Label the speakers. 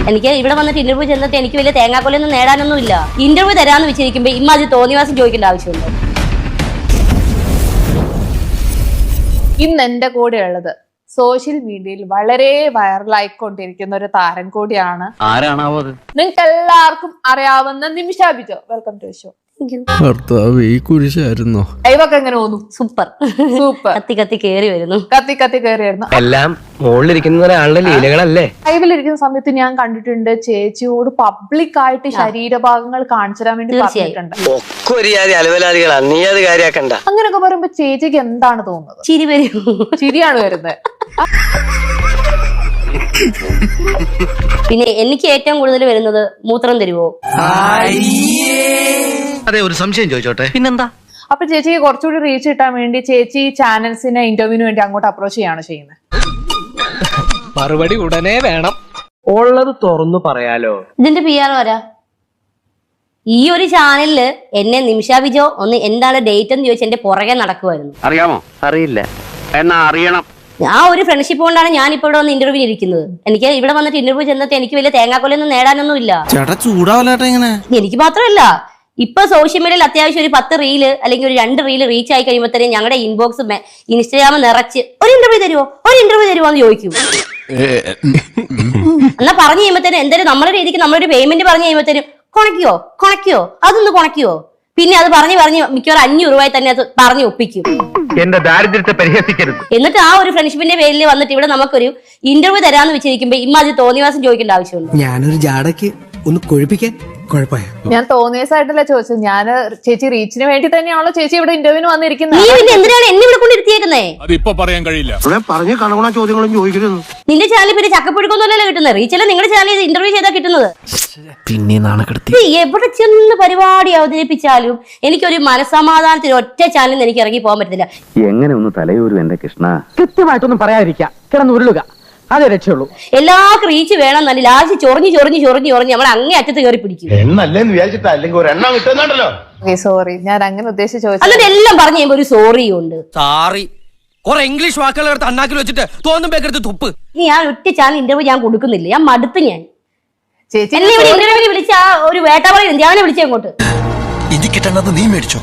Speaker 1: എനിക്ക് ഇവിടെ വന്നിട്ട് ഇന്റർവ്യൂ ചെന്നിട്ട് എനിക്ക് വലിയ തേങ്ങാക്കൊലൊന്നും നേടാനൊന്നുമില്ല. ഇന്റർവ്യൂ തരാന്ന് വെച്ചിരിക്കുമ്പോ ഇമ്മാതിരി തോന്നിവാസം ചോദിക്കേണ്ട ആവശ്യമുണ്ടോ?
Speaker 2: ഇന്ന് എന്റെ കൂടെ ഉള്ളത് സോഷ്യൽ മീഡിയയിൽ വളരെ വൈറലായിക്കൊണ്ടിരിക്കുന്ന ഒരു താരം കൂടിയാണ്.
Speaker 3: ആരാണാവോ അത്?
Speaker 2: നിങ്ങൾക്ക് എല്ലാവർക്കും അറിയാവുന്ന Nimisha Bijo. Welcome to show.
Speaker 4: ഭർത്താവ് ഈ കുരിശായിരുന്നോ?
Speaker 2: ലൈവൊക്കെ എങ്ങനെ തോന്നുന്നു?
Speaker 1: Super
Speaker 2: super.
Speaker 1: കത്തി കത്തി കേറി വരുന്നു.
Speaker 2: കത്തി കയറിയായിരുന്നു.
Speaker 3: എല്ലാം മുകളിലിരിക്കുന്ന ഒരാളുടെ ലീലകളല്ലേ?
Speaker 2: ലൈവിലിരിക്കുന്ന സമയത്ത് ഞാൻ കണ്ടിട്ടുണ്ട് ചേച്ചിയോട് പബ്ലിക് ആയിട്ട് ശരീരഭാഗങ്ങൾ കാണിച്ചു തരാൻ വേണ്ടി പറഞ്ഞിട്ടുണ്ട്.
Speaker 3: ഒക്കെ ഒരു ജാതി അലവലാദികളാ, നീ അത് കാര്യാക്കണ്ട.
Speaker 2: അങ്ങനെയൊക്കെ പറയുമ്പോ ചേച്ചിക്ക് എന്താണ് തോന്നുന്നത്?
Speaker 1: ചിരി വരൂ.
Speaker 2: ചിരിയാണ് വരുന്നത്.
Speaker 1: പിന്നെ എനിക്ക് ഏറ്റവും കൂടുതൽ വരുന്നത് മൂത്രം തരുവോ?
Speaker 3: അതെ, ഒരു സംശയം ചോദിച്ചോട്ടെ. പിന്നെന്താ?
Speaker 2: അപ്പൊ ചേച്ചിക്ക് കുറച്ചുകൂടി റീച്ച് കിട്ടാൻ വേണ്ടി ചേച്ചി ചാനൽസിനെ ഇന്റർവ്യൂവിന് വേണ്ടി അങ്ങോട്ട് അപ്രോച്ച് ചെയ്യാണ് ചെയ്യുന്നത്.
Speaker 5: മറുപടി ഉടനെ വേണം.
Speaker 3: ഉള്ളത് തുറന്നു പറയാലോ.
Speaker 1: ഇതിന്റെ PR വരാ. ഈ ഒരു ചാനലില് എന്നെ നിമിഷ ബിജോ ഒന്ന് എന്താണ് ഡേറ്റ് എന്ന് ചോദിച്ചാൽ എന്റെ പുറകെ നടക്കുമായിരുന്നു.
Speaker 3: അറിയാമോ? അറിയില്ല, എന്നാ അറിയണം.
Speaker 1: ആ ഒരു ഫ്രണ്ട്ഷിപ്പ് കൊണ്ടാണ് ഞാൻ ഇപ്പൊ ഇവിടെ വന്ന് ഇന്റർവ്യൂ ഇരിക്കുന്നത്. എനിക്ക് ഇവിടെ വന്നിട്ട് ഇന്റർവ്യൂ ചെന്നിട്ട് എനിക്ക് വലിയ തേങ്ങാക്കൊലൊന്നും നേടാനൊന്നുമില്ല.
Speaker 4: ചേട്ടാ ചൂടാവല്ലേട്ടാ ഇങ്ങനെ.
Speaker 1: എനിക്ക് മാത്രമല്ല, ഇപ്പൊ സോഷ്യൽ മീഡിയയിൽ അത്യാവശ്യം ഒരു 10 റീല് അല്ലെങ്കിൽ ഒരു 2 റീല് റീച്ച് ആയി കഴിയുമ്പോഴത്തേനും ഞങ്ങളുടെ ഇൻബോക്സ് ഇൻസ്റ്റാഗ്രാം നിറച്ച് ഒരു ഇന്റർവ്യൂ തരുമോ എന്ന് ചോദിക്കും. എന്നാ പറഞ്ഞു കഴിയുമ്പോഴത്തേനും എന്തായാലും നമ്മുടെ രീതിക്ക് നമ്മളൊരു പേയ്മെന്റ് പറഞ്ഞു കഴിയുമ്പോഴത്തേനും കൊണക്കിയോ അതൊന്ന് കൊണക്കിയോ. പിന്നെ അത് പറഞ്ഞ് മിക്കവാറും 500 രൂപ തന്നെ അത് പറഞ്ഞ് ഒപ്പിക്കും.
Speaker 3: എന്റെ ദാരിദ്ര്യത്തെ പരിഹസിക്കരുത്.
Speaker 1: എന്നിട്ട് ആ ഒരു ഫ്രണ്ട്ഷിപ്പിന്റെ പേരിൽ വന്നിട്ട് ഇവിടെ നമുക്കൊരു ഇന്റർവ്യൂ തരാന്ന് വെച്ചിരിക്കുമ്പോ ഇമ്മാതിരി തോന്നിവാസം ചോദിക്കേണ്ട ആവശ്യമുണ്ട്.
Speaker 6: ഞാനൊരു ജാടയ്ക്ക് ഒന്ന് കൊഴിപ്പിക്കാൻ കുഴപ്പമായ.
Speaker 2: ഞാൻ തോന്നിയസായിട്ടല്ല ചോദിച്ചത്. ഞാൻ ചേച്ചി റീച്ചിന് വേണ്ടി തന്നെയാണല്ലോ ചേച്ചി ഇവിടെ ഇന്റർവ്യൂവിന് വന്നിരിക്കുന്നത്.
Speaker 1: നീ പിന്നെ എന്തിനാണ് എന്നെ ഇവിടെ കൊണ്ടിരുത്തിയേക്കുന്നേ?
Speaker 5: അതിപ്പോ പറയാൻ കഴിയില്ല.
Speaker 6: പറഞ്ഞ കണകുണ ചോദ്യങ്ങളും ചോദിക്കരുത്.
Speaker 1: നിന്റെ ചാനൽ പിന്നെ ചക്കപ്പുഴുക്കൊന്നുമല്ലല്ലോ കിട്ടുന്നത്. റീച്ചല്ല നിങ്ങളുടെ ചാനൽ ഇന്റർവ്യൂ ചെയ്താൽ കിട്ടുന്നത്.
Speaker 4: പിന്നെ നാണക്കെടുത്തി
Speaker 1: ഇത് എവിടെ ചെന്ന് പരിപാടി അവതരിപ്പിച്ചാലും എനിക്കൊരു മനസ്സമാധാനത്തിന് ഒറ്റ ചാനലിൽ എനിക്ക് ഇറങ്ങി പോകാൻ പറ്റത്തില്ല.
Speaker 3: എങ്ങനെ ഒന്ന് തലയൂരും എന്റെ കൃഷ്ണ?
Speaker 7: കൃത്യമായിട്ടൊന്നും പറയാതിരിക്കാം, കിടന്ന് ഉരുളുക, അതേ രക്ഷയുള്ളൂ.
Speaker 1: എല്ലാവർക്കും റീച്ച് വേണം എന്നല്ല, ലാസ്റ്റ് ചൊറിഞ്ഞ് നമ്മൾ അങ്ങേ അറ്റത്ത് കയറി പിടിക്കും.
Speaker 8: എണ്ണല്ലേന്ന് വിചാരിച്ചിട്ടാ, അല്ലെങ്കിൽ ഒരെണ്ണം കിട്ടുന്നുണ്ടല്ലോ.
Speaker 2: സോറി, ഞാൻ അങ്ങനെ ഉദ്ദേശിച്ച് ചോദിച്ചു.
Speaker 1: എന്നിട്ട് എല്ലാം പറഞ്ഞു കഴിയുമ്പോ ഒരു സോറിയും ഉണ്ട്.
Speaker 5: സാറി കുറെ ഇംഗ്ലീഷ് വാക്കുകൾ എടുത്ത് അണ്ണാക്കിൽ വെച്ചിട്ട് തോന്നുമ്പോ തുപ്പ്.
Speaker 1: ഞാൻ ഒറ്റ ചാനൽ ഇന്റർവ്യൂ ഞാൻ കൊടുക്കുന്നില്ല. ഞാൻ മടുത്ത്. ഞാൻ
Speaker 2: ചേച്ചി
Speaker 1: എന്നെ ഇവിടെ ഇന്റർവ്യൂവിൽ വിളിച്ച ആ ഒരു വേട്ട പറയുന്നത് ഞാൻ വിളിച്ചേ അങ്ങോട്ട്.
Speaker 6: ഇനി കിട്ടണത് നീ മേടിച്ചോ.